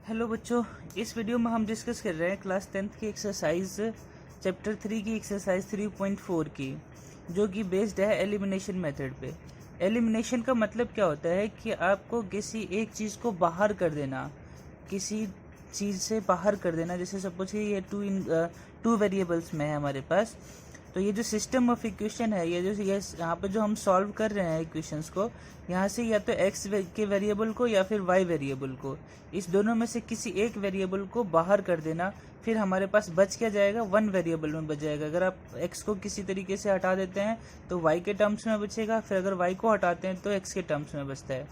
Hello बच्चों, इस video में हम डिस्कस कर रहे हैं क्लास 10th की एक्सरसाइज चैप्टर 3 की एक्सरसाइज 3.4 की, जो कि बेस्ड है एलिमिनेशन मेथड पे। एलिमिनेशन का मतलब क्या होता है कि आपको किसी एक चीज़ को बाहर कर देना, किसी चीज़ से बाहर कर देना। जैसे सपोज कि ये टू वेरिएबल्स में है हमारे पास, तो ये जो सिस्टम ऑफ इक्वेशन है, ये यहाँ पे जो हम सॉल्व कर रहे हैं इक्वेशंस को, यहाँ से या तो एक्स के वेरिएबल को या फिर वाई वेरिएबल को, इस दोनों में से किसी एक वेरिएबल को बाहर कर देना। फिर हमारे पास बच क्या जाएगा, वन वेरिएबल में बच जाएगा। अगर आप एक्स को किसी तरीके से हटा देते हैं तो वाई के टर्म्स में बचेगा, फिर अगर वाई को हटाते हैं तो एक्स के टर्म्स में बचता है।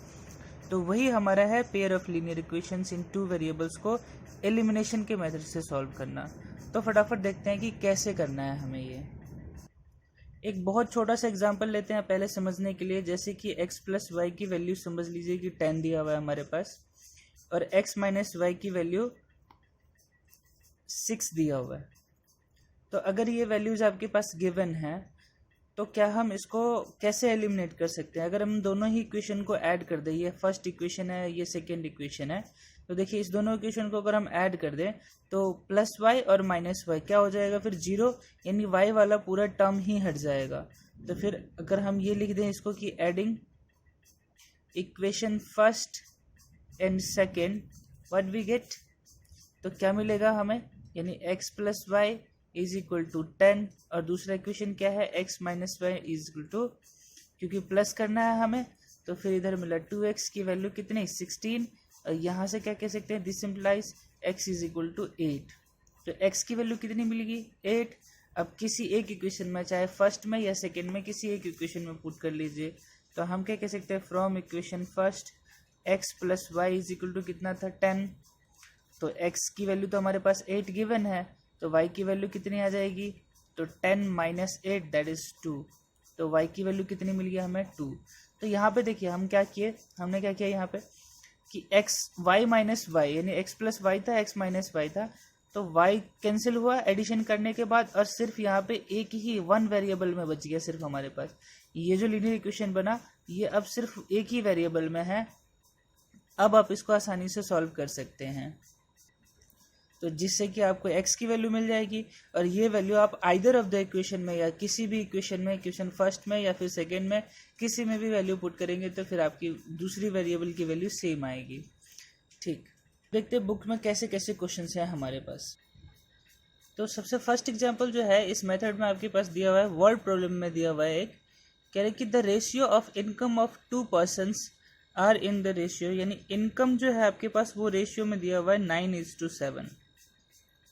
तो वही हमारा है pair of linear equations in two variables को एलिमिनेशन के मेथड से सॉल्व करना। तो फटाफट देखते हैं कि कैसे करना है हमें ये। एक बहुत छोटा सा एग्जांपल लेते हैं पहले समझने के लिए। जैसे कि x प्लस वाई की वैल्यू समझ लीजिए कि 10 दिया हुआ है हमारे पास, और x माइनस वाई की वैल्यू 6 दिया हुआ है। तो अगर ये वैल्यूज आपके पास गिवन है तो क्या हम इसको कैसे एलिमिनेट कर सकते हैं? अगर हम दोनों ही इक्वेशन को ऐड कर दें, ये फर्स्ट इक्वेशन है, ये सेकेंड इक्वेशन है, तो देखिए इस दोनों इक्वेशन को अगर हम ऐड कर दें तो प्लस वाई और माइनस वाई क्या हो जाएगा, फिर जीरो, यानी वाई वाला पूरा टर्म ही हट जाएगा। तो फिर अगर हम ये लिख दें इसको कि adding equation first and second, what we get, तो क्या मिलेगा हमें, यानी x plus y is equal to 10, और दूसरा इक्वेशन क्या है, x minus y is equal to, क्योंकि प्लस करना है हमें तो फिर इधर मिला 2x की वैल्यू कितनी, 16, और यहाँ से क्या कह सकते हैं, this implies x is equal to 8। तो x की वैल्यू कितनी मिलेगी, 8। अब किसी एक इक्वेशन में, चाहे फर्स्ट में या सेकेंड में, किसी एक इक्वेशन में पुट कर लीजिए। तो हम क्या कह सकते हैं, from equation first x plus y is equal to कितना था, 10। तो x की वैल्यू तो हमारे पास 8 गिवन है, तो y की वैल्यू कितनी आ जाएगी, तो 10 माइनस 8 दैट इज 2। तो y की वैल्यू कितनी मिल गई हमें, 2। तो यहाँ पे देखिए हम क्या किए, हमने क्या किया यहाँ पे कि y माइनस वाई, यानी x प्लस वाई था, x माइनस वाई था, तो y कैंसिल हुआ एडिशन करने के बाद, और सिर्फ यहाँ पे एक ही वन वेरिएबल में बच गया सिर्फ हमारे पास। ये जो लीनियर इक्वेशन बना ये अब सिर्फ एक ही वेरिएबल में है। अब आप इसको आसानी से सॉल्व कर सकते हैं, तो जिससे कि आपको x की वैल्यू मिल जाएगी, और ये वैल्यू आप आइदर ऑफ द इक्वेशन में या किसी भी इक्वेशन में, इक्वेशन फर्स्ट में या फिर सेकेंड में, किसी में भी वैल्यू पुट करेंगे तो फिर आपकी दूसरी वेरिएबल की वैल्यू सेम आएगी। ठीक, देखते हैं बुक में कैसे कैसे क्वेश्चन हैं हमारे पास। तो सबसे फर्स्ट एग्जाम्पल जो है इस मेथड में आपके पास दिया हुआ है, वर्ड प्रॉब्लम में दिया हुआ है एक, कह रहे कि the ratio of income of 2 persons are in the ratio, यानी इनकम जो है आपके पास वो रेशियो में दिया हुआ है 9:7।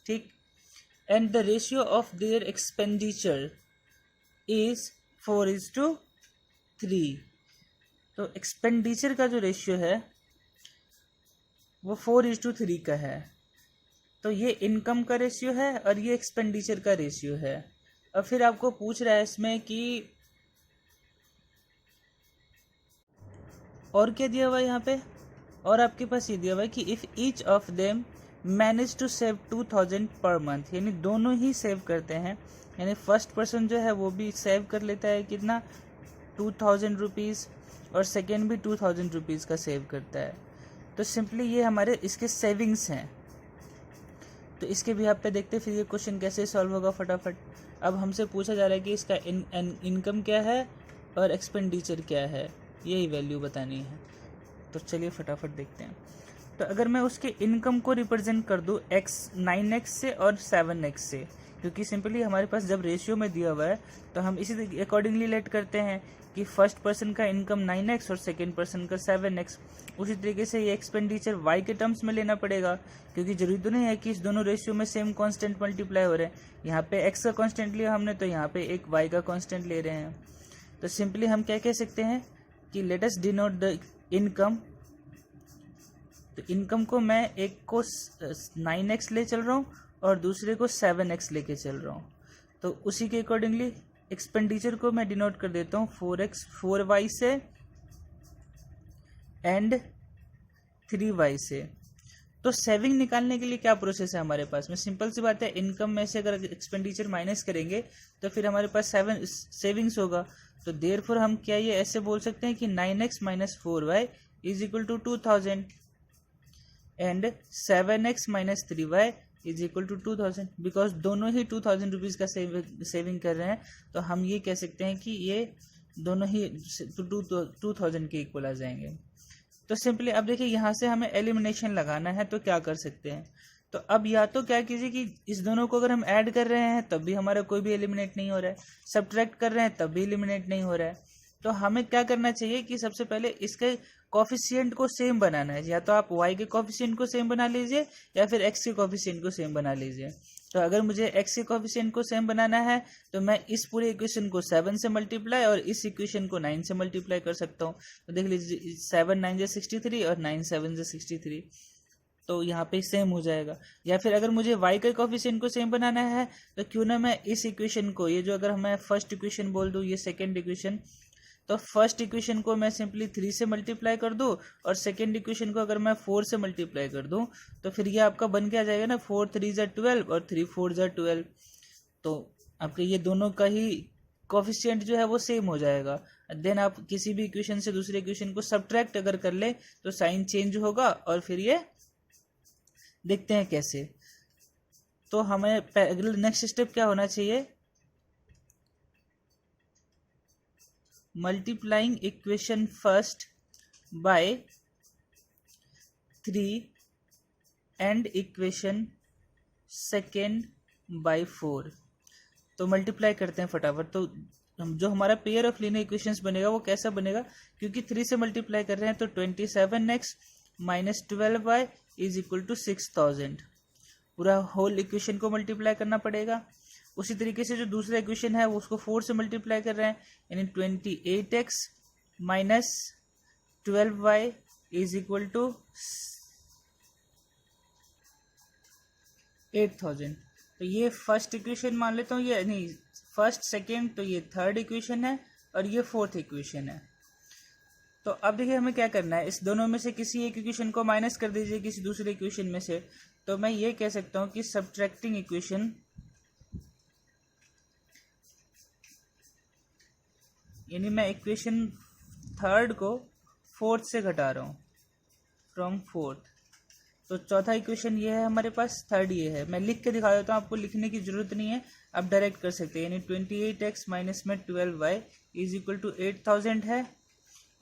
ठीक, and the ratio of their expenditure is 4:3। तो एक्सपेंडिचर का जो रेशियो है वो 4:3 का है। तो ये इनकम का रेशियो है और ये एक्सपेंडिचर का रेशियो है। और फिर आपको पूछ रहा है इसमें कि और क्या दिया हुआ है यहाँ पे, और आपके पास ये दिया हुआ है कि if each of them manage to save 2000 per month, यानी दोनों ही सेव करते हैं, यानी फर्स्ट पर्सन जो है वो भी सेव कर लेता है कितना, 2000 रुपीज़, और सेकेंड भी 2000 रुपीज़ का सेव करता है। तो सिंपली ये हमारे इसके सेविंग्स हैं। तो इसके भी आप पे देखते फिर ये क्वेश्चन कैसे सॉल्व होगा फटाफट। अब हमसे पूछा जा रहा है कि इसका इनकम क्या है और एक्सपेंडिचर क्या है, यही वैल्यू बतानी है। तो चलिए फटाफट देखते हैं। तो अगर मैं उसके इनकम को रिप्रेजेंट कर दूँ 9x से और 7x से, क्योंकि सिंपली हमारे पास जब रेशियो में दिया हुआ है तो हम इसी अकॉर्डिंगली लेट करते हैं कि फर्स्ट पर्सन का इनकम 9x और सेकेंड पर्सन का 7x। उसी तरीके से ये एक्सपेंडिचर y के टर्म्स में लेना पड़ेगा, क्योंकि जरूरी तो नहीं है कि इस दोनों रेशियो में सेम कांस्टेंट मल्टीप्लाई हो रहे हैं। यहाँ पे x का कांस्टेंट लिया हमने, तो यहाँ पे एक y का कांस्टेंट ले रहे हैं। तो सिंपली हम क्या कह सकते हैं कि let us denote the income. तो इनकम को मैं एक को 9x ले चल रहा हूँ और दूसरे को 7x लेके चल रहा हूँ। तो उसी के अकॉर्डिंगली एक्सपेंडिचर को मैं डिनोट कर देता हूँ 4y से एंड 3y से। तो सेविंग निकालने के लिए क्या प्रोसेस है हमारे पास में, सिंपल सी बात है, इनकम में से अगर एक्सपेंडिचर माइनस करेंगे तो फिर हमारे पास सेविंग्स होगा। तो देयरफॉर हम क्या ये ऐसे बोल सकते हैं कि 9x minus 4y is equal to 2000। And 7x minus 3y is equal to 2000, because दोनों ही 2000 रुपीज़ का सेविंग कर रहे हैं, तो हम ये कह सकते हैं कि ये दोनों ही 2000 के इक्वल आ जाएंगे। तो सिंपली अब देखिए यहाँ से हमें एलिमिनेशन लगाना है, तो क्या कर सकते हैं, तो अब या तो क्या कीजिए कि इस दोनों को अगर हम ऐड कर रहे हैं तब भी हमारा कोई भी एलिमिनेट नहीं हो रहा है, सब्ट्रैक्ट कर रहे हैं तब भी एलिमिनेट नहीं हो रहा है, तो हमें क्या करना चाहिए कि सबसे पहले इसके कॉफिशिएंट को सेम बनाना है। या तो आप y के कॉफिशिएंट को सेम बना लीजिए या फिर x के कॉफिशिएंट को सेम बना लीजिए। तो अगर मुझे x के कॉफिशिएंट को सेम बनाना है तो मैं इस पूरे इक्वेशन को 7 से मल्टीप्लाई और इस इक्वेशन को 9 से मल्टीप्लाई कर सकता हूँ। तो देख लीजिए 7 9 से 63 और 9 7 से 63, तो यहाँ पे सेम हो जाएगा। या फिर अगर मुझे y के कॉफिशिएंट को सेम बनाना है तो क्यों ना मैं इस इक्वेशन को, ये जो अगर मैं फर्स्ट इक्वेशन बोल दूँ, ये सेकेंड इक्वेशन, तो फर्स्ट इक्वेशन को मैं सिंपली 3 से मल्टीप्लाई कर दूं और सेकेंड इक्वेशन को अगर मैं 4 से मल्टीप्लाई कर दूं तो फिर ये आपका बन के आ जाएगा ना 4 3 ज़ा 12 और 3 4 ज़ा 12। तो आपके ये दोनों का ही कोफिशिएंट जो है वो सेम हो जाएगा। देन आप किसी भी इक्वेशन से दूसरे इक्वेशन को सब्ट्रैक्ट अगर कर ले तो साइन चेंज होगा, और फिर ये देखते हैं कैसे। तो हमें नेक्स्ट स्टेप क्या होना चाहिए, multiplying equation first by 3 and equation second by 4। तो मल्टीप्लाई करते हैं फटाफट। तो जो हमारा पेयर ऑफ लीनियर इक्वेशंस बनेगा वो कैसा बनेगा, क्योंकि 3 से मल्टीप्लाई कर रहे हैं तो 27x minus 12y is equal to 6000, पूरा होल इक्वेशन को मल्टीप्लाई करना पड़ेगा। उसी तरीके से जो दूसरा इक्वेशन है वो उसको 4 से मल्टीप्लाई कर रहे हैं, यानी 28x minus 12y is equal to 8000। तो ये फर्स्ट इक्वेशन मान लेता हूँ, ये नहीं फर्स्ट सेकेंड, तो ये थर्ड इक्वेशन है और ये फोर्थ इक्वेशन है। तो अब देखिए हमें क्या करना है, इस दोनों में से किसी एक इक्वेशन को माइनस कर दीजिए किसी दूसरे इक्वेशन में से। तो मैं ये कह सकता हूँ कि सब्ट्रैक्टिंग इक्वेशन, यानी मैं इक्वेशन थर्ड को फोर्थ से घटा रहा हूँ, फ्रॉम फोर्थ। तो चौथा इक्वेशन ये है हमारे पास, थर्ड ये है। मैं लिख के दिखा देता हूँ, आपको लिखने की जरूरत नहीं है, आप डायरेक्ट कर सकते हैं। यानी 28x माइनस में 12y इज इक्वल टू 8000 है,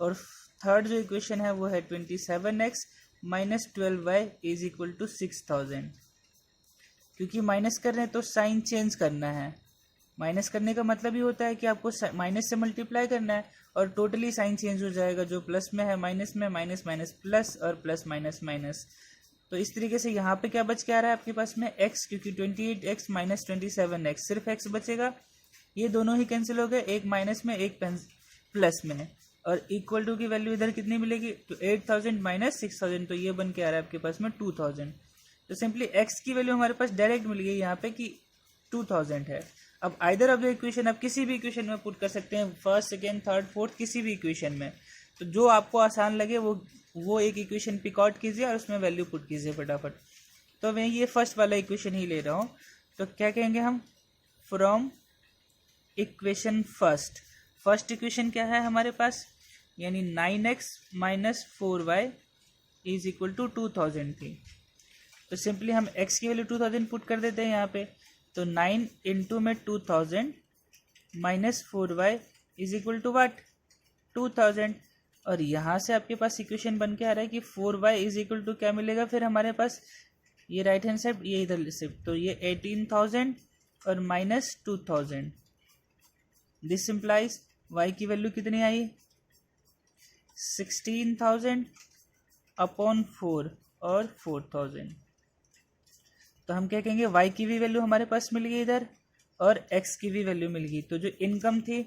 और थर्ड जो इक्वेशन है वो है 27x minus 12y is equal to 6000। क्योंकि माइनस कर रहे हैं तो साइन चेंज करना है। माइनस करने का मतलब ही होता है कि आपको माइनस से मल्टीप्लाई करना है और टोटली साइन चेंज हो जाएगा, जो प्लस में है माइनस में, माइनस माइनस प्लस और प्लस माइनस माइनस। तो इस तरीके से यहाँ पे क्या बच के आ रहा है आपके पास में x, क्योंकि 28x माइनस 27x, सिर्फ x बचेगा। ये दोनों ही कैंसिल हो गए, एक माइनस में एक प्लस में, और इक्वल टू की वैल्यू इधर कितनी मिलेगी, तो 8000 माइनस 6000, तो ये बन के आ रहा है आपके पास में 2000। तो सिंपली x की वैल्यू हमारे पास डायरेक्ट मिल गई यहाँ पे कि 2000 है। अब आइदर ऑफ द इक्वेशन आप किसी भी इक्वेशन में पुट कर सकते हैं, फर्स्ट सेकेंड थर्ड फोर्थ किसी भी इक्वेशन में। तो जो आपको आसान लगे वो एक इक्वेशन पिक आउट कीजिए और उसमें वैल्यू पुट कीजिए फटाफट। तो मैं ये फर्स्ट वाला इक्वेशन ही ले रहा हूँ, तो क्या कहेंगे हम, फ्रॉम इक्वेशन फर्स्ट इक्वेशन क्या है हमारे पास, यानी 9x minus 4y is equal to 2000 थी। तो सिंपली हम x की वैल्यू 2000 पुट कर देते हैं यहाँ पे। तो 9 इंटू में 2000 minus 4y is equal to what, 2000। और यहाँ से आपके पास इक्वेशन बन के आ रहा है कि 4y इज इक्वल टू क्या मिलेगा फिर हमारे पास, ये राइट हैंड साइड, ये इधर शिफ्ट, तो ये 18000 और माइनस 2000। दिस इम्प्लाइज y की वैल्यू कितनी आई, 16000 अपॉन 4 और 4000। तो हम क्या कहेंगे, y की भी वैल्यू हमारे पास मिल गई इधर और x की भी वैल्यू मिल गई। तो जो इनकम थी,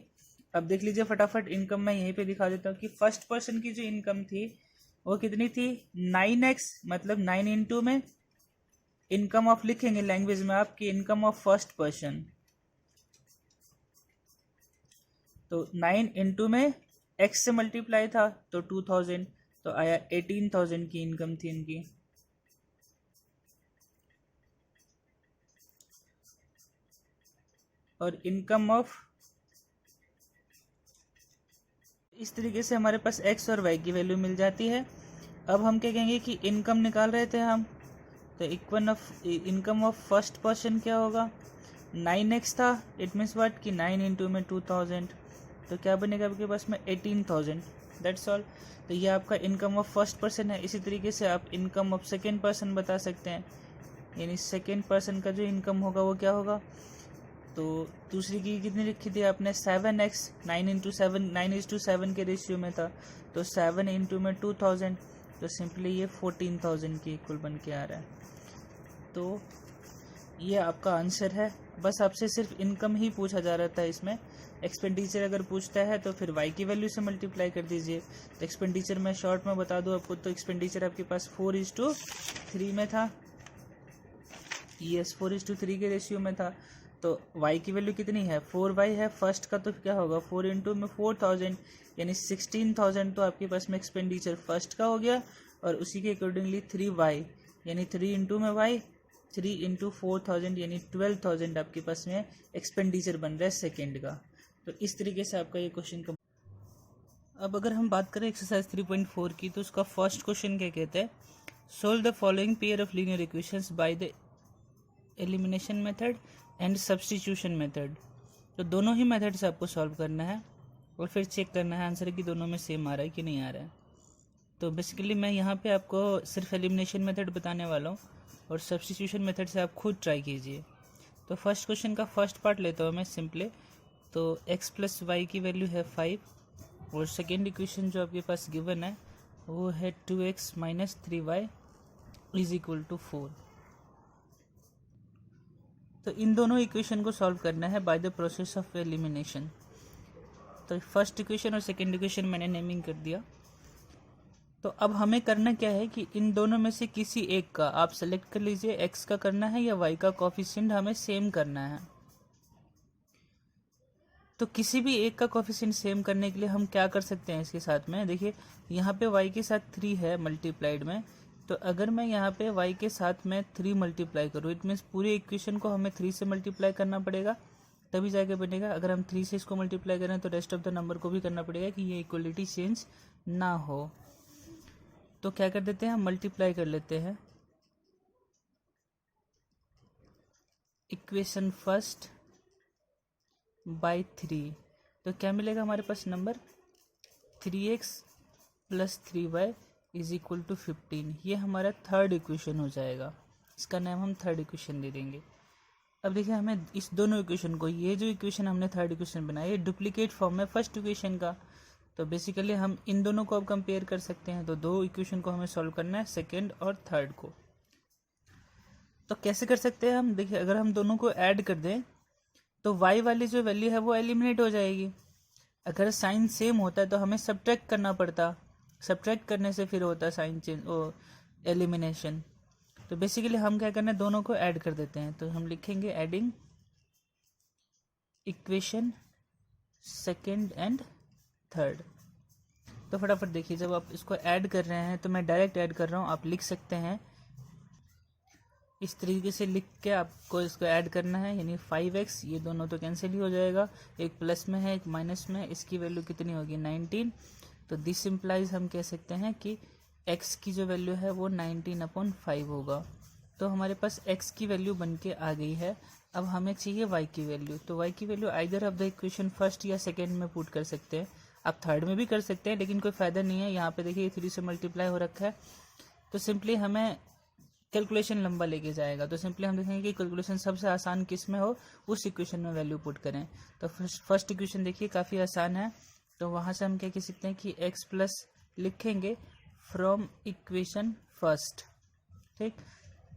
अब देख लीजिए फटाफट, इनकम मैं यहीं पे दिखा देता हूँ कि फर्स्ट पर्सन की जो इनकम थी वो कितनी थी, 9x, मतलब 9 इंटू में इनकम ऑफ लिखेंगे लैंग्वेज में आपकी, इनकम ऑफ फर्स्ट पर्सन। तो 9 इंटू में x से मल्टीप्लाई था तो 2000, तो आया 18000 की इनकम थी इनकी। और इनकम ऑफ, इस तरीके से हमारे पास x और y की वैल्यू मिल जाती है। अब हम क्या कहेंगे कि इनकम निकाल रहे थे हम, तो इनकम ऑफ फर्स्ट पर्सन क्या होगा, 9x था, इट मीन्स व्हाट कि 9 इंटू में 2000, तो क्या बनेगा आपके पास में 18,000, दैट्स ऑल। तो ये आपका इनकम ऑफ फर्स्ट पर्सन है। इसी तरीके से आप इनकम ऑफ सेकेंड पर्सन बता सकते हैं, यानी सेकेंड पर्सन का जो इनकम होगा वो क्या होगा। तो दूसरी की कितनी लिखी थी आपने, 7x, 9:7 के रेशियो में था, तो 7 इंटू में 2000, तो सिंपली ये 14,000 के इक्वल बन के आ रहा है। तो ये आपका आंसर है। बस आपसे सिर्फ इनकम ही पूछा जा रहा था इसमें। एक्सपेंडिचर अगर पूछता है तो फिर y की वैल्यू से मल्टीप्लाई कर दीजिए। तो एक्सपेंडिचर मैं शॉर्ट में बता दूं आपको, तो एक्सपेंडिचर आपके पास 4:3 में था, यस 4:3 के रेशियो में था। तो y की वैल्यू कितनी है, 4y है फर्स्ट का, तो क्या होगा 4 इंटू में 4000, यानी 16,000 तो आपके पास में एक्सपेंडिचर फर्स्ट का हो गया, और उसी के अकॉर्डिंगली 3y, यानी 3 इंटू में y, 3 इंटू 4000 यानी 12,000 आपके पास में एक्सपेंडिचर बन रहा है सेकेंड का। तो इस तरीके से आपका ये क्वेश्चन कम। अब अगर हम बात करें एक्सरसाइज 3.4 की, तो उसका फर्स्ट क्वेश्चन क्या कहते हैं, solve the following pair of linear equations by the elimination method and substitution method. तो दोनों ही मेथड से आपको सॉल्व करना है और फिर चेक करना है आंसर कि दोनों में सेम आ रहा है कि नहीं आ रहा है। तो बेसिकली मैं यहाँ पे आपको सिर्फ एलिमिनेशन मेथड बताने वाला हूँ, और सब्स्टिट्यूशन मेथड से आप खुद ट्राई कीजिए। तो फर्स्ट क्वेश्चन का फर्स्ट पार्ट लेता हूँ मैं सिंपली। तो x प्लस वाई की वैल्यू है 5, और सेकेंड इक्वेशन जो आपके पास गिवन है वो है 2x minus 3y is equal to 4। तो इन दोनों इक्वेशन को सॉल्व करना है by the process of elimination. तो फर्स्ट इक्वेशन और सेकेंड इक्वेशन मैंने नेमिंग कर दिया। तो अब हमें करना क्या है कि इन दोनों में से किसी एक का आप सेलेक्ट कर लीजिए, x का करना है या y का, कोफिशिएंट हमें सेम करना है। तो किसी भी एक का कोफिशिएंट सेम करने के लिए हम क्या कर सकते हैं इसके साथ में, देखिए यहाँ पे y के साथ 3 है मल्टीप्लाइड में, तो अगर मैं यहाँ पे y के साथ में 3 मल्टीप्लाई करूँ, इट मीन्स पूरे इक्वेशन को हमें 3 से मल्टीप्लाई करना पड़ेगा तभी जाके बनेगा। अगर हम 3 से इसको मल्टीप्लाई करें तो रेस्ट ऑफ द नंबर को भी करना पड़ेगा कि ये इक्वलिटी चेंज ना हो। तो क्या कर देते हैं, हम मल्टीप्लाई कर लेते हैं इक्वेशन फर्स्ट बाय 3, तो क्या मिलेगा हमारे पास number 3x plus 3y is equal to 15। ये हमारा थर्ड इक्वेशन हो जाएगा, इसका नाम हम थर्ड इक्वेशन दे देंगे। अब देखिए हमें इस दोनों इक्वेशन को, ये जो इक्वेशन हमने थर्ड इक्वेशन बनाया ये डुप्लीकेट फॉर्म है फर्स्ट इक्वेशन का, तो बेसिकली हम इन दोनों को अब कंपेयर कर सकते हैं। तो दो इक्वेशन को हमें सॉल्व करना है, सेकेंड और थर्ड को। तो कैसे कर सकते हैं हम, देखिए अगर हम दोनों को ऐड कर दें तो y वाली जो वैल्यू है वो एलिमिनेट हो जाएगी। अगर साइन सेम होता है तो हमें सब्ट्रैक्ट करना पड़ता, सब्ट्रैक्ट करने से फिर होता साइन चेंज एलिमिनेशन। तो बेसिकली हम क्या करना है, दोनों को ऐड कर देते हैं। तो हम लिखेंगे adding equation second and third. तो फटाफट देखिए, जब आप इसको ऐड कर रहे हैं तो मैं डायरेक्ट ऐड कर रहा हूँ, आप लिख सकते हैं इस तरीके से लिख के आपको इसको ऐड करना है, यानी 5x, ये दोनों तो कैंसिल ही हो जाएगा, एक प्लस में है एक माइनस में है, इसकी वैल्यू कितनी होगी 19। तो दिस इम्प्लाइज हम कह सकते हैं कि x की जो वैल्यू है वो 19/5 होगा। तो हमारे पास x की वैल्यू बन के आ गई है। अब हमें चाहिए y की वैल्यू, तो y की value either of the equation first या सेकेंड में पुट कर सकते हैं, आप थर्ड में भी कर सकते हैं, लेकिन कोई फ़ायदा नहीं है। यहाँ पे देखिए 3 से मल्टीप्लाई हो रखा है, तो सिंपली हमें कैलकुलेशन लंबा लेके जाएगा। तो सिंपली हम देखेंगे कि कैलकुलेशन सबसे आसान किस में हो, उस इक्वेशन में वैल्यू पुट करें। तो फर्स्ट इक्वेशन देखिए काफ़ी आसान है, तो वहाँ से हम क्या कह सकते हैं कि x प्लस लिखेंगे फ्रॉम इक्वेशन फर्स्ट, ठीक।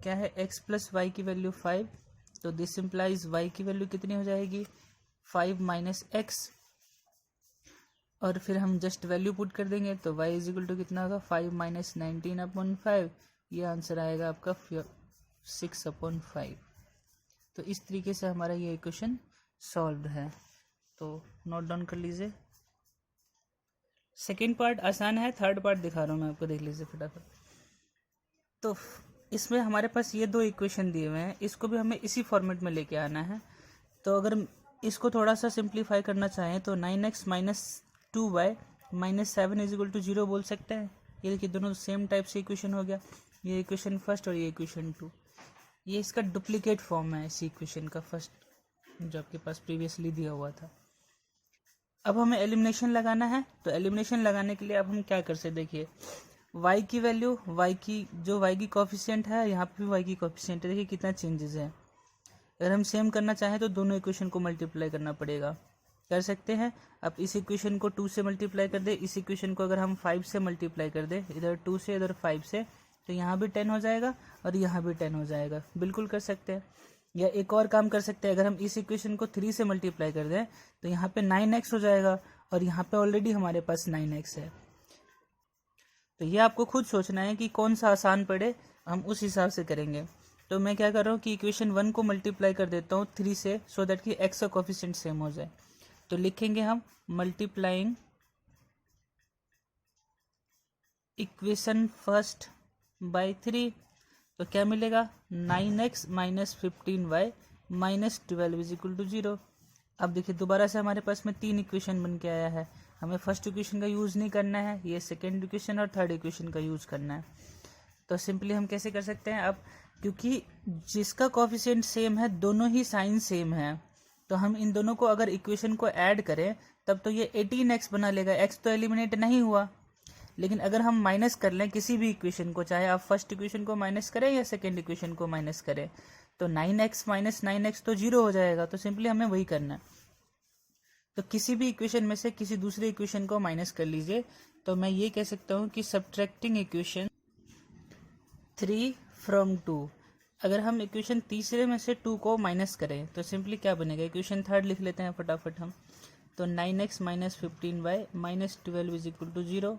क्या है, x प्लस वाई की वैल्यू 5, तो दिस इम्प्लाइज y की वैल्यू कितनी हो जाएगी 5 माइनस एक्स, और फिर हम जस्ट वैल्यू पुट कर देंगे। तो y इज इक्वल टू कितना होगा 5 माइनस 19/5, ये आंसर आएगा आपका 6/5। तो इस तरीके से हमारा ये इक्वेशन सॉल्व है। तो नोट डाउन कर लीजिए। सेकेंड पार्ट आसान है, थर्ड पार्ट दिखा रहा हूँ मैं आपको, देख लीजिए फटाफट। तो इसमें हमारे पास ये दो इक्वेशन दिए हुए हैं, इसको भी हमें इसी फॉर्मेट में लेके आना है। तो अगर इसको थोड़ा सा सिंप्लीफाई करना चाहें तो 9x minus 2y minus 7 is equal to 0 बोल सकते हैं। ये देखिए दोनों सेम टाइप से इक्वेशन हो गया, ये इक्वेशन फर्स्ट और ये इक्वेशन टू, ये इसका डुप्लीकेट फॉर्म है इसी इक्वेशन का फर्स्ट जो आपके पास प्रीवियसली दिया हुआ था। अब हमें एलिमिनेशन लगाना है, तो एलिमिनेशन लगाने के लिए अब हम क्या कर सकते, देखिए y की वैल्यू, y की कोफिशिएंट है, यहाँ पे भी y की कोफिशिएंट है, देखिए कितना चेंजेस है। अगर हम सेम करना चाहें तो दोनों इक्वेशन को मल्टीप्लाई करना पड़ेगा, कर सकते हैं। अब इस इक्वेशन को 2 से मल्टीप्लाई कर दे, इस इक्वेशन को अगर हम 5 से मल्टीप्लाई कर दे, इधर 2 से इधर 5 से, तो यहाँ भी 10 हो जाएगा और यहाँ भी 10 हो जाएगा, बिल्कुल कर सकते हैं। या एक और काम कर सकते हैं, अगर हम इस इक्वेशन को 3 से मल्टीप्लाई कर दें तो यहाँ पे 9x हो जाएगा और यहाँ पे ऑलरेडी हमारे पास 9x है। तो ये आपको खुद सोचना है कि कौन सा आसान पड़े, हम उस हिसाब से करेंगे। तो मैं क्या कर रहा हूँ कि इक्वेशन 1 को मल्टीप्लाई कर देता हूँ 3 से, सो दैट कि x का कोफिशिएंट सेम हो जाए। तो लिखेंगे हम मल्टीप्लाइंग इक्वेशन फर्स्ट बाय 3, तो क्या मिलेगा 9x minus 15y minus 12 is equal to 0। अब देखिए दोबारा से हमारे पास में 3 इक्वेशन बन के आया है, हमें फर्स्ट इक्वेशन का यूज़ नहीं करना है, ये सेकेंड इक्वेशन और थर्ड इक्वेशन का यूज़ करना है। तो सिंपली हम कैसे कर सकते हैं, अब क्योंकि जिसका कोफिशिएंट सेम है, दोनों ही साइन सेम है, तो हम इन दोनों को अगर इक्वेशन को ऐड करें तब तो ये 18x बना लेगा, x तो एलिमिनेट नहीं हुआ। लेकिन अगर हम माइनस कर लें किसी भी इक्वेशन को, चाहे आप फर्स्ट इक्वेशन को माइनस करें या सेकेंड इक्वेशन को माइनस करें, तो 9x माइनस 9x तो 0 हो जाएगा। तो सिंपली हमें वही करना है, तो किसी भी इक्वेशन में से किसी दूसरे इक्वेशन को माइनस कर लीजिए। तो मैं ये कह सकता हूँ कि सब्ट्रैक्टिंग इक्वेशन 3 फ्रॉम 2, अगर हम इक्वेशन तीसरे में से 2 को माइनस करें तो सिंपली क्या बनेगा, इक्वेशन थर्ड लिख लेते हैं फटाफट हम। तो 9x minus 15y minus 12 is equal to 0,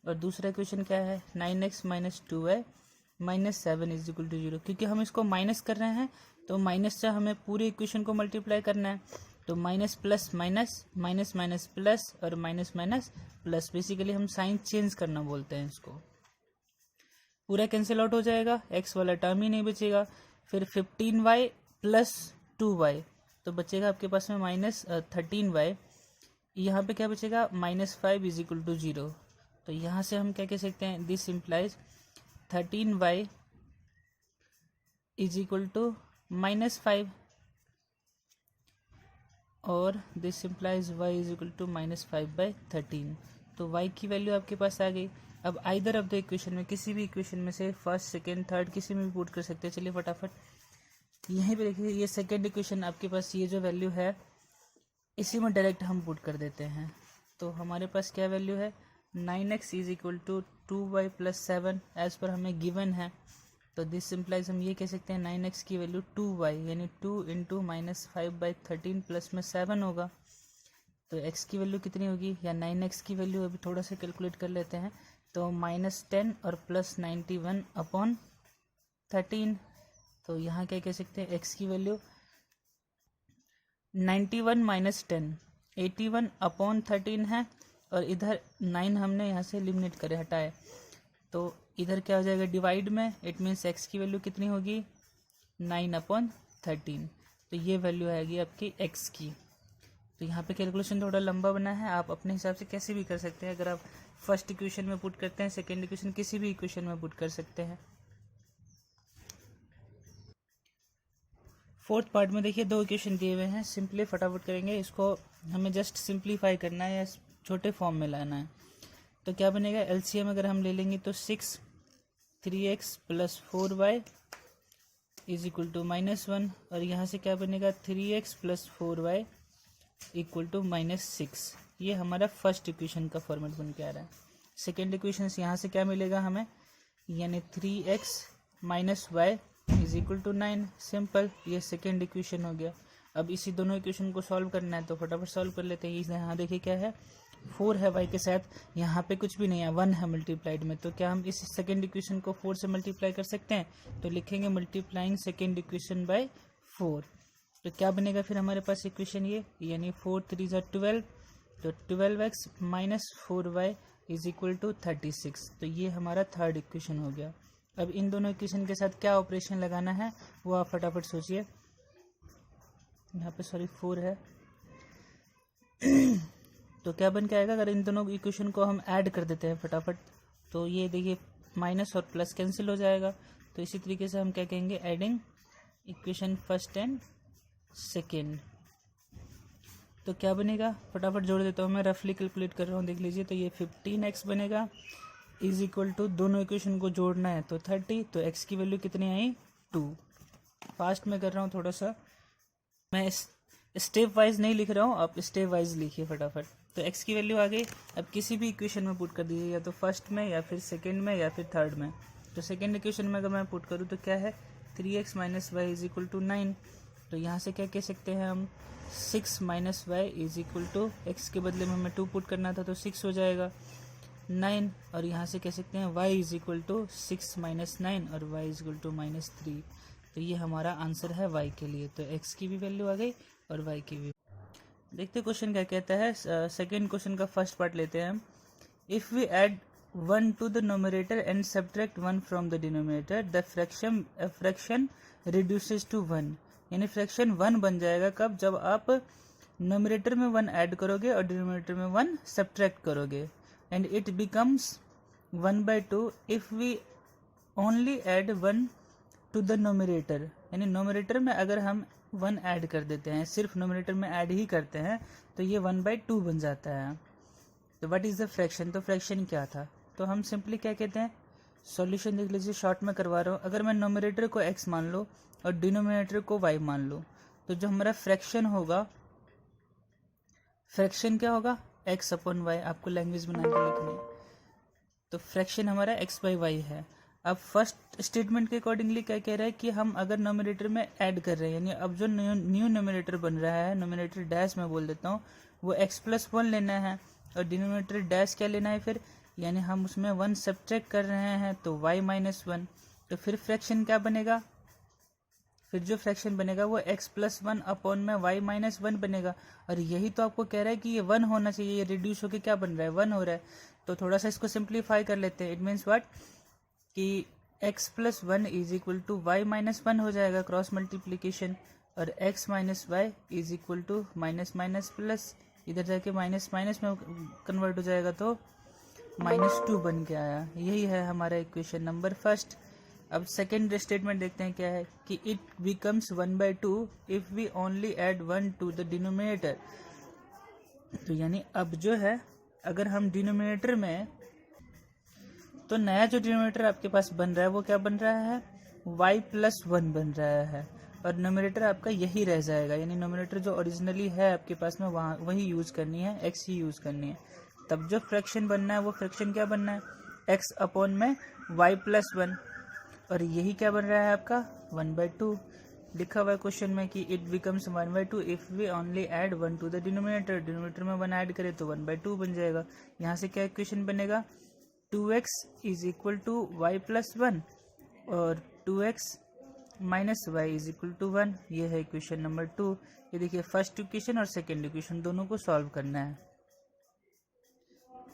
और दूसरा इक्वेशन क्या है 9x minus 2y minus 7 is equal to 0। क्योंकि हम इसको माइनस कर रहे हैं तो माइनस से हमें पूरे इक्वेशन को मल्टीप्लाई करना है, तो minus plus minus, minus minus plus और माइनस माइनस प्लस, बेसिकली हम साइन चेंज करना बोलते हैं इसको। पूरा कैंसिल आउट हो जाएगा, x वाला टर्म ही नहीं बचेगा। फिर 15y प्लस 2y, तो बचेगा आपके पास में माइनस 13y, यहाँ पे क्या बचेगा माइनस 5 इज इक्वल टू 0। तो यहाँ से हम क्या कह सकते हैं, this implies 13y is equal to minus 5, और this implies y is equal to minus 5/13। तो y की वैल्यू आपके पास आ गई। अब आइदर ऑफ द इक्वेशन में, किसी भी इक्वेशन में से फर्स्ट सेकेंड थर्ड किसी में भी पुट कर सकते हैं। चलिए फटाफट यहीं पे देखिए, ये सेकेंड इक्वेशन आपके पास ये जो वैल्यू है इसी में डायरेक्ट हम पुट कर देते हैं। तो हमारे पास क्या वैल्यू है 9x is equal to 2y plus 7 as पर हमें गिवन है। तो दिस सिंप्लाइज हम ये कह सकते हैं 9x की वैल्यू 2y यानी 2 इंटू माइनस 5/13 प्लस में 7 होगा। तो x की वैल्यू कितनी होगी, या 9x की वैल्यू अभी थोड़ा सा कैलकुलेट कर लेते हैं। तो माइनस 10 और प्लस 91 अपॉन 13। तो यहाँ क्या कह सकते हैं, x की वैल्यू 91 माइनस 10 81 अपॉन 13 है, और इधर 9 हमने यहाँ से एलिमिनेट करे हटाए, तो इधर क्या हो जाएगा डिवाइड में, इट मीन्स x की वैल्यू कितनी होगी 9 अपॉन 13। तो ये वैल्यू आएगी आपकी x की। तो यहाँ पे कैलकुलेशन थोड़ा लंबा बना है, आप अपने हिसाब से कैसे भी कर सकते हैं। अगर आप फर्स्ट इक्वेशन में पुट करते हैं, सेकेंड इक्वेशन किसी भी इक्वेशन में पुट कर सकते हैं। फोर्थ पार्ट में देखिए 2 इक्वेशन दिए हुए हैं, सिंपली फटाफट करेंगे इसको, हमें जस्ट सिंप्लीफाई करना है या छोटे फॉर्म में लाना है। तो क्या बनेगा, एलसीएम अगर हम ले लेंगे तो 6 3x plus 4y is equal to minus 1, और यहाँ से क्या बनेगा 3x plus 4y equal to minus 6। ये हमारा फर्स्ट इक्वेशन का फॉर्मेट बन के आ रहा है। सेकेंड इक्वेशन यहाँ से क्या मिलेगा हमें, यानी 3x minus y is equal to 9, simple, ये सेकेंड इक्वेशन हो गया। अब इसी दोनों इक्वेशन को सॉल्व करना है, तो फटाफट सॉल्व कर लेते हैं। यहाँ देखिए क्या है 4 है y के साथ, यहाँ पे कुछ भी नहीं है 1 है मल्टीप्लाइड में, तो क्या हम इस सेकेंड इक्वेशन को 4 से मल्टीप्लाई कर सकते हैं। तो लिखेंगे मल्टीप्लाइंग सेकेंड इक्वेशन बाय 4। तो क्या बनेगा फिर हमारे पास इक्वेशन ये, यानी 4 3 = 12, तो 12x minus 4y is equal to 36। तो ये हमारा थर्ड इक्वेशन हो गया। अब इन दोनों इक्वेशन के साथ क्या ऑपरेशन लगाना है वो आप फटाफट सोचिए। यहाँ पे सॉरी 4 है तो क्या बन के आएगा, अगर इन दोनों इक्वेशन को हम ऐड कर देते हैं फटाफट, तो ये देखिए माइनस और प्लस कैंसिल हो जाएगा। तो इसी तरीके से हम क्या कहेंगे, adding equation first and second. तो क्या बनेगा, फटाफट जोड़ देता हूँ मैं, रफली कैलकुलेट कर रहा हूँ, देख लीजिए। तो ये 15x बनेगा इज इक्वल टू, दोनों इक्वेशन को जोड़ना है तो 30, तो x की वैल्यू कितनी आई 2। फास्ट में कर रहा हूँ थोड़ा सा, मैं स्टेप वाइज नहीं लिख रहा हूँ, आप स्टेप वाइज लिखिए फटाफट। तो x की वैल्यू आ गई, अब किसी भी इक्वेशन में पुट कर दीजिए, या तो फर्स्ट में या फिर सेकेंड में या फिर थर्ड में। तो सेकेंड इक्वेशन में अगर मैं पुट करूँ तो क्या है, 3x minus y is equal to 9। तो यहाँ से क्या कह सकते हैं हम, 6 minus y is equal to, x के बदले में हमें 2 पुट करना था तो 6 हो जाएगा 9। और यहाँ से कह सकते हैं y is equal to 6 minus 9 और y इज इक्वल टू -3। तो ये हमारा आंसर है y के लिए। तो x की भी वैल्यू आ गई और y की भी। देखते क्वेश्चन क्या कहता है। सेकेंड क्वेश्चन का फर्स्ट पार्ट लेते हैं हम। If we add 1 to the nominator and subtract 1 from the denominator, the fraction reduces to 1। यानी फ्रैक्शन 1 बन जाएगा कब, जब आप नोमिनेटर में 1 ऐड करोगे और डिनोमिनेटर में 1 सब्ट्रैक्ट करोगे। And it becomes 1/2 if we only add 1 to the nominator. यानी नोमिनेटर में अगर हम 1 ऐड कर देते हैं, सिर्फ नोमिनेटर में ऐड ही करते हैं, तो ये 1/2 बन जाता है। तो व्हाट इज़ द फ्रैक्शन, तो फ्रैक्शन क्या था, तो हम सिंपली क्या कहते हैं, सॉल्यूशन देख लीजिए, शॉर्ट में करवा रहा हूँ। अगर मैं नोमिनेटर को x मान लो और डिनोमिनेटर को y मान लो, तो जो हमारा फ्रैक्शन होगा, फ्रैक्शन क्या होगा, x अपॉन वाई। आपको लैंग्वेज बना के लिखनी है। तो फ्रैक्शन हमारा x/y है। अब फर्स्ट स्टेटमेंट के अकॉर्डिंगली क्या कह रहा है कि हम अगर नोमिनेटर में ऐड कर रहे हैं, यानी अब जो न्यू नोमिनेटर बन रहा है, नोमिनेटर डैश में बोल देता हूँ, वो x+1 लेना है और डिनोमिनेटर डैश क्या लेना है फिर, यानी हम उसमें 1 सब्ट्रैक्ट कर रहे हैं तो y-1। तो फिर फ्रैक्शन क्या बनेगा, फिर जो फ्रैक्शन बनेगा वो x+1 अपॉन में y-1 बनेगा। और यही तो आपको कह रहा है कि ये 1 होना चाहिए, ये रिड्यूस होकर क्या बन रहा है, 1 हो रहा है। तो थोड़ा सा इसको सिंप्लीफाई कर लेते हैं। इट मीन्स व्हाट, कि x+1 is equal to y-1 हो जाएगा, क्रॉस मल्टीप्लीकेशन, और x minus y is equal to minus minus plus, इधर जाके माइनस माइनस में कन्वर्ट हो जाएगा तो -2 बन के आया। यही है हमारा इक्वेशन नंबर फर्स्ट। अब सेकेंड स्टेटमेंट देखते हैं क्या है, कि it becomes 1/2 if we only add 1 to the denominator. तो यानी अब जो है, अगर हम डिनोमिनेटर में, तो नया जो डिनोमिनेटर आपके पास बन रहा है वो क्या बन रहा है, y+1 बन रहा है, और नोमिनेटर आपका यही रह जाएगा। यानी नोमिनेटर जो ओरिजिनली है आपके पास में वहाँ वही यूज़ करनी है, x ही यूज़ करनी है। तब जो फ्रैक्शन बनना है वो फ्रैक्शन क्या बनना है, x अपॉन में y+1, और यही क्या बन रहा है आपका 1/2। लिखा हुआ है क्वेश्चन में कि it becomes 1/2 if we only add 1 to the denominator. Denominator में 1 ऐड करें तो 1/2 बन जाएगा। यहाँ से क्या इक्वेशन बनेगा, 2x is equal to y+1 और 2x minus y is equal to 1। ये है इक्वेशन नंबर 2। ये देखिए फर्स्ट इक्वेशन और सेकेंड इक्वेशन दोनों को सॉल्व करना है।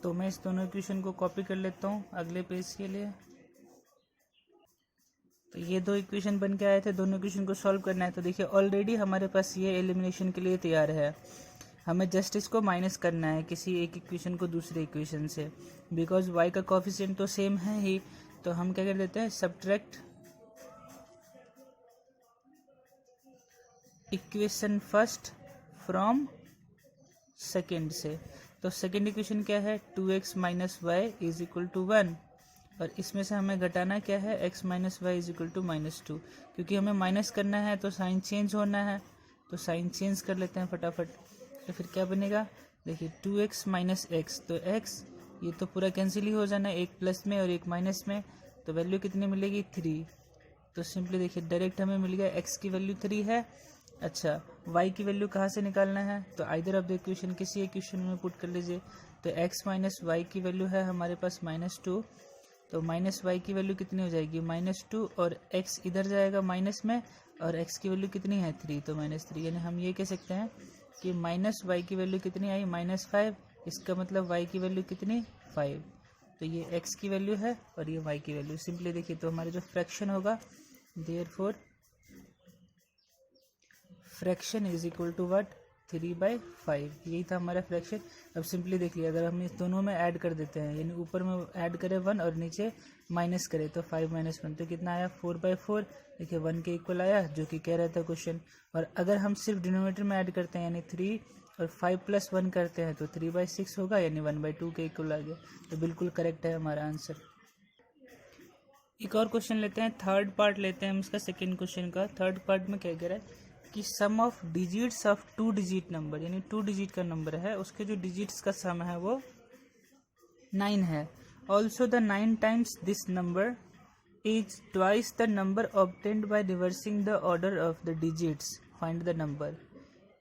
तो मैं इस दोनों इक्वेशन को कॉपी कर लेता हूँ अगले पेज के लिए। तो ये दो इक्वेशन बन के आए थे, दोनों इक्वेशन को सॉल्व करना है। तो देखिए ऑलरेडी हमारे पास ये एलिमिनेशन के लिए तैयार है, हमें जस्ट इसको माइनस करना है किसी एक इक्वेशन को दूसरे इक्वेशन से, बिकॉज y का कोफिशिएंट तो सेम है ही। तो हम क्या कर देते हैं, subtract equation first from second से। तो सेकेंड इक्वेशन क्या है, 2x minus y is equal to 1, और इसमें से हमें घटाना क्या है, x minus y is equal to -2। क्योंकि हमें माइनस करना है तो साइन चेंज होना है, तो साइन चेंज कर लेते हैं फटाफट। तो फिर क्या बनेगा, देखिए 2x माइनस एक्स, तो x ये तो पूरा कैंसिल ही हो जाना है, एक प्लस में और एक माइनस में, तो वैल्यू कितनी मिलेगी 3। तो सिंपली देखिए डायरेक्ट हमें मिल गया x की वैल्यू 3 है। अच्छा, y की वैल्यू कहाँ से निकालना है, तो आइदर ऑफ द इक्वेशन किसी इक्वेशन में पुट कर लीजिए। तो x माइनस वाई की वैल्यू है हमारे पास -2, तो माइनस वाई की वैल्यू कितनी हो जाएगी -2, और x इधर जाएगा माइनस में, और x की वैल्यू कितनी है 3, तो -3। यानी हम ये कह सकते हैं कि माइनस वाई की वैल्यू कितनी आई, -5। इसका मतलब y की वैल्यू कितनी 5। तो ये x की वैल्यू है और ये y की वैल्यू। सिंपली देखिए तो हमारे जो फ्रैक्शन होगा, therefore fraction is equal to what, 3/5, यही था हमारा फ्रैक्शन। अब सिंपली देख लिया, अगर हम इस दोनों में ऐड कर देते हैं, यानी ऊपर में ऐड करें 1 और नीचे माइनस करें, तो 5 - 1 तो कितना आया 4/4। देखिए 1 के इक्वल आया, जो कि कह रहा था क्वेश्चन। और अगर हम सिर्फ डिनोमिनेटर में ऐड करते हैं, यानी 3 और 5 + 1 करते हैं, तो 3/6 होगा, यानी 1/2 के इक्वल आ गया। तो बिल्कुल करेक्ट है हमारा आंसर। एक और क्वेश्चन लेते हैं, थर्ड पार्ट लेते हैं हम इसका, सेकेंड क्वेश्चन का। थर्ड पार्ट में क्या कह रहा है कि sum of digits of 2 digit number, यानी 2 डिजिट का नंबर है, उसके जो डिजिट्स का सम है वो 9 है। Also the 9 times this number is twice the number obtained by reversing the order of the digits, find the number.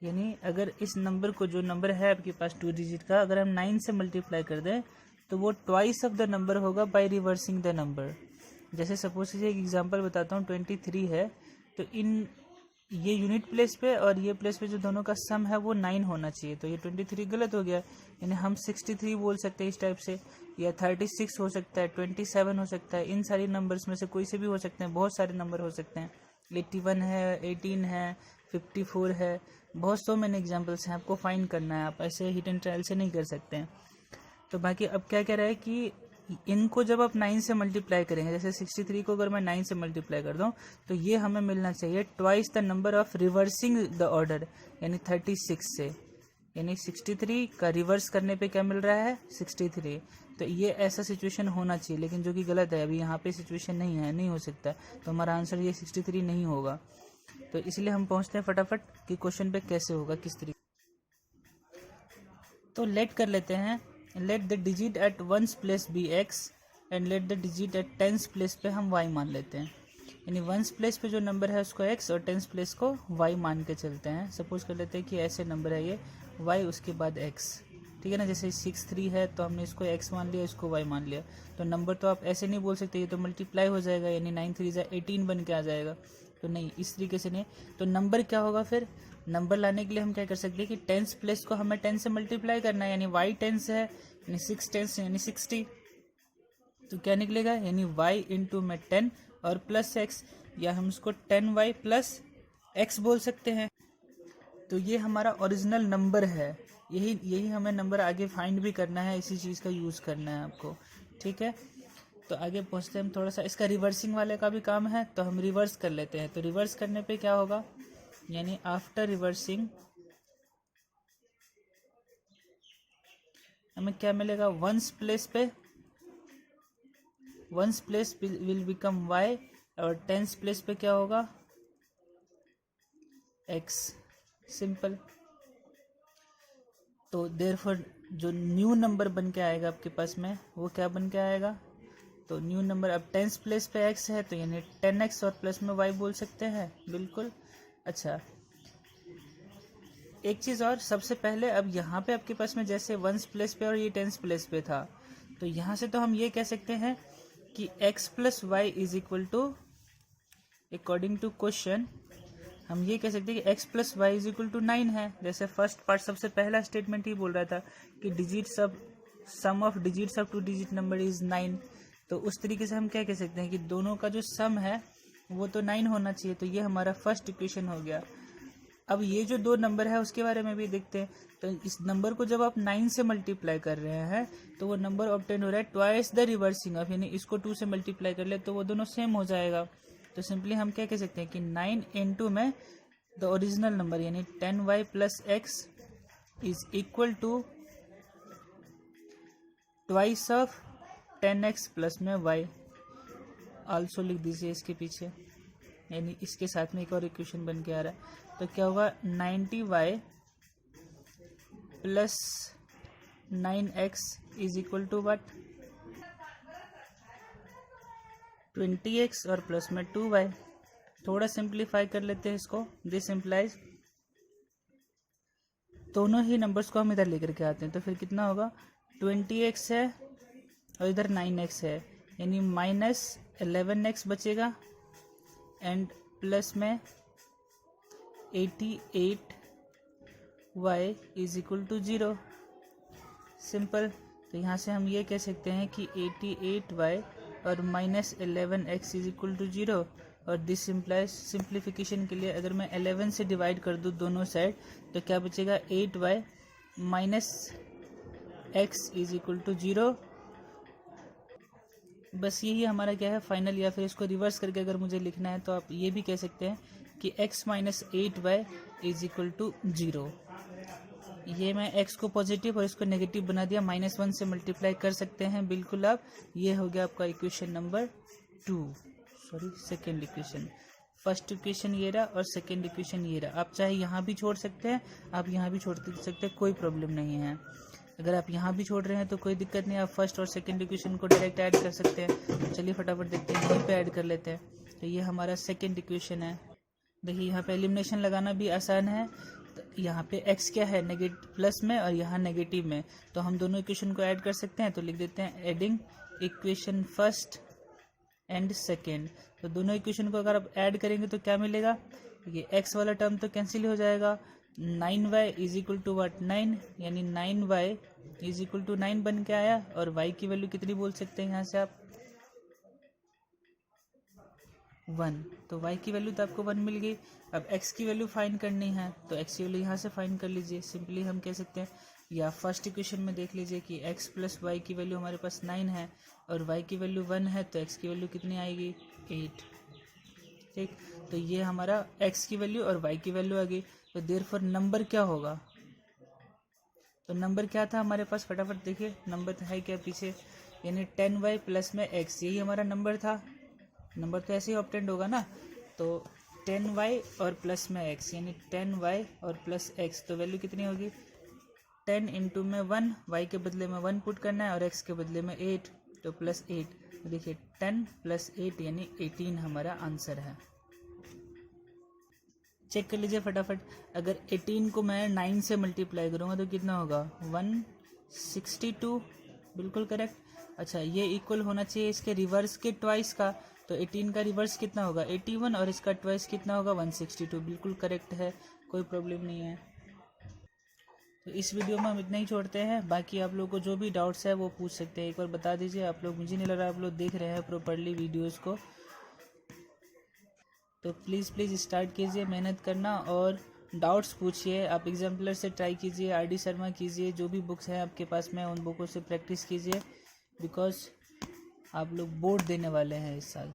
यानी अगर इस नंबर को, जो नंबर है आपके पास 2 डिजिट का, अगर हम 9 से मल्टीप्लाई कर दें तो वो ट्वाइस ऑफ द नंबर होगा बाय रिवर्सिंग द नंबर। जैसे सपोज कीजिए एक एग्जांपल बताता हूँ, 23 है, तो इन ये यूनिट प्लेस पे और ये प्लेस पे जो दोनों का सम है वो 9 होना चाहिए। तो ये 23 गलत हो गया, यानी हम 63 बोल सकते हैं इस टाइप से, या 36 हो सकता है, 27 हो सकता है। इन सारी नंबर्स में से कोई से भी हो सकते हैं, बहुत सारे नंबर हो सकते हैं। 81 है, 18 है, 54 है, बहुत सो मैंने एग्जाम्पल्स हैं, आपको फाइंड करना है, आप ऐसे हिट एंड ट्रायल से नहीं कर सकते हैं। तो बाकी अब क्या कह रहा है कि इनको जब आप 9 से मल्टीप्लाई करेंगे, जैसे 63 को अगर मैं 9 से मल्टीप्लाई कर दूं, तो ये हमें मिलना चाहिए twice the number of reversing the order, यानी 36 से। यानी 63 का रिवर्स करने पे क्या मिल रहा है 63। तो ये ऐसा सिचुएशन होना चाहिए, लेकिन जो कि गलत है, अभी यहाँ पे सिचुएशन नहीं है, नहीं हो सकता। तो हमारा आंसर ये 63 नहीं होगा। तो इसलिए हम पहुँचते हैं फटाफट कि क्वेश्चन पे कैसे होगा, किस तरीके। तो लेट कर लेते हैं, let the digit at 1's place be x and let the digit at 10's place पे हम y मान लेते हैं। यानी 1's प्लेस पे जो नंबर है उसको x और 10's प्लेस को y मान के चलते हैं। सपोज कर लेते हैं कि ऐसे नंबर है ये y, उसके बाद x, ठीक है ना। जैसे 63 है तो हमने इसको x मान लिया, इसको y मान लिया। तो नंबर तो आप ऐसे नहीं बोल सकते, ये तो मल्टीप्लाई हो जाएगा, यानी 9 3 18 बन के आ जाएगा। तो नहीं, इस तरीके से नहीं। तो नंबर क्या होगा फिर, नंबर लाने के लिए हम क्या कर सकते हैं कि 10's प्लेस को हमें 10 से मल्टीप्लाई करना है, यानी y 10 है, यानी 6 10 यानी 60। तो क्या निकलेगा, यानी y इंटू में 10 और प्लस x, या हम इसको 10y प्लस x बोल सकते हैं। तो ये हमारा ओरिजिनल नंबर है, यही हमें नंबर आगे फाइंड भी करना है, इसी चीज़ का यूज़ करना है आपको, ठीक है। तो आगे पहुँचते हैं हम थोड़ा सा, इसका रिवर्सिंग वाले का भी काम है, तो हम रिवर्स कर लेते हैं। तो रिवर्स करने पे क्या होगा, यानी आफ्टर रिवर्सिंग हमें क्या मिलेगा, 1's प्लेस पे 1's place will become y और 10's प्लेस पे क्या होगा x, सिंपल। तो देयरफॉर जो न्यू नंबर बन के आएगा आपके पास में, वो क्या बन के आएगा, तो न्यू नंबर अब 10's प्लेस पे x है, तो यानी 10x और प्लस में y बोल सकते हैं, बिल्कुल। अच्छा, एक चीज़ और, सबसे पहले अब यहाँ पे आपके पास में जैसे 1's प्लेस पे और ये 10's प्लेस पे था, तो यहाँ से तो हम ये कह सकते हैं कि x plus y is equal to, according to question हम ये कह सकते हैं कि x plus y is equal to 9 है। जैसे फर्स्ट पार्ट सबसे पहला स्टेटमेंट ही बोल रहा था कि digits of sum of digits of 2 digit number is 9। तो उस तरीके से हम क्या कह सकते हैं कि दोनों का जो सम है वो तो 9 होना चाहिए। तो ये हमारा फर्स्ट इक्वेशन हो गया। अब ये जो दो नंबर है उसके बारे में भी देखते हैं। तो इस नंबर को जब आप 9 से मल्टीप्लाई कर रहे हैं तो वो नंबर ऑब्टेन हो रहा है ट्वाइस द रिवर्सिंग ऑफ, यानी इसको 2 से मल्टीप्लाई कर ले तो वो दोनों सेम हो जाएगा। तो सिंपली हम क्या कह सकते हैं कि 9 into में द ओरिजिनल नंबर यानी 10y plus x is equal to twice of 10x plus में y। आल्सो लिख दीजिए इसके पीछे, यानी इसके साथ में एक और इक्वेशन बन के आ रहा है। तो क्या होगा 90y plus 9x is equal to what 20x और प्लस में 2y। थोड़ा सिंप्लीफाई कर लेते हैं इसको। दिस इम्प्लाइज दोनों ही नंबर्स को हम इधर लेकर के आते हैं तो फिर कितना होगा 20x है और इधर 9x है, यानी माइनस 11x बचेगा एंड प्लस में 88y is equal to 0। Simple. तो यहाँ से हम ये कह सकते हैं कि 88y और minus 11x is equal to 0 और दिस इम्प्लाइज सिंप्लीफिकेशन के लिए अगर मैं 11 से डिवाइड कर दूँ दोनों साइड तो क्या बचेगा 8y minus x is equal to 0। बस यही हमारा क्या है फाइनल, या फिर इसको रिवर्स करके अगर मुझे लिखना है तो आप ये भी कह सकते हैं कि x minus 8y is equal to 0। ये मैं x को पॉजिटिव और इसको नेगेटिव बना दिया, -1 से मल्टीप्लाई कर सकते हैं बिल्कुल आप। ये हो गया आपका equation number 2, sorry second equation. First equation ये रहा और सेकेंड इक्वेशन ये रहा। आप चाहे यहाँ भी छोड़ सकते हैं, आप यहाँ भी छोड़ सकते हैं, कोई प्रॉब्लम नहीं है। अगर आप यहाँ भी छोड़ रहे हैं तो कोई दिक्कत नहीं, आप फर्स्ट और सेकेंड इक्वेशन को डायरेक्ट ऐड कर सकते हैं। तो चलिए फटाफट देखते हैं, यहीं पे ऐड कर लेते हैं। तो ये हमारा सेकेंड इक्वेशन है। देखिए यहाँ पे एलिमिनेशन लगाना भी आसान है। तो यहाँ पे x क्या है नेगेटिव प्लस में और यहाँ नेगेटिव में, तो हम दोनों इक्वेशन को ऐड कर सकते हैं। तो लिख देते हैं adding equation first and second. तो दोनों इक्वेशन को अगर आप ऐड करेंगे तो क्या मिलेगा, ये x वाला टर्म तो कैंसिल हो जाएगा। 9y इज इक्वल टू वाट 9, यानी 9y इज इक्वल टू 9 बन के आया। और y की वैल्यू कितनी बोल सकते हैं यहाँ से आप 1। तो y की वैल्यू तो आपको 1 मिल गई। अब x की वैल्यू फाइंड करनी है तो x की वैल्यू यहाँ से फाइंड कर लीजिए। सिंपली हम कह सकते हैं, या फर्स्ट इक्वेशन में देख लीजिए कि x प्लस वाई की वैल्यू हमारे पास 9 है और y की वैल्यू 1 है, तो x की वैल्यू कितनी आएगी 8। ठीक, तो ये हमारा x की वैल्यू और y की वैल्यू आ गई। तो देयरफॉर नंबर क्या होगा, तो नंबर क्या था हमारे पास, फटाफट देखिए नंबर है क्या पीछे, यानी 10y प्लस में x, यही हमारा नंबर था। नंबर तो ऐसे ही ऑब्टेंड होगा ना। तो 10y और प्लस में x, यानी 10y और प्लस x, तो वैल्यू कितनी होगी 10 इंटू में 1, y के बदले में 1 पुट करना है और x के बदले में 8, तो प्लस 8। तो देखिए 10 प्लस 8 यानी 18 हमारा आंसर है। चेक कर लीजिए फटाफट, अगर 18 को मैं 9 से मल्टीप्लाई करूँगा तो कितना होगा 162, बिल्कुल करेक्ट। अच्छा, ये इक्वल होना चाहिए इसके रिवर्स के ट्वाइस का, तो 18 का रिवर्स कितना होगा 81 और इसका ट्वाइस कितना होगा 162, बिल्कुल करेक्ट है, कोई प्रॉब्लम नहीं है। तो इस वीडियो में हम इतना ही छोड़ते हैं, बाकी आप लोगों को जो भी डाउट्स है वो पूछ सकते हैं। एक बार बता दीजिए आप लोग, मुझे नहीं लग रहा आप लोग देख रहे हैं प्रॉपरली वीडियोस को। तो प्लीज़ स्टार्ट कीजिए मेहनत करना और डाउट्स पूछिए। आप एग्जाम्पलर से ट्राई कीजिए, RD शर्मा कीजिए, जो भी बुक्स हैं आपके पास में उन बुकों से प्रैक्टिस कीजिए, बिकॉज आप लोग बोर्ड देने वाले हैं इस साल।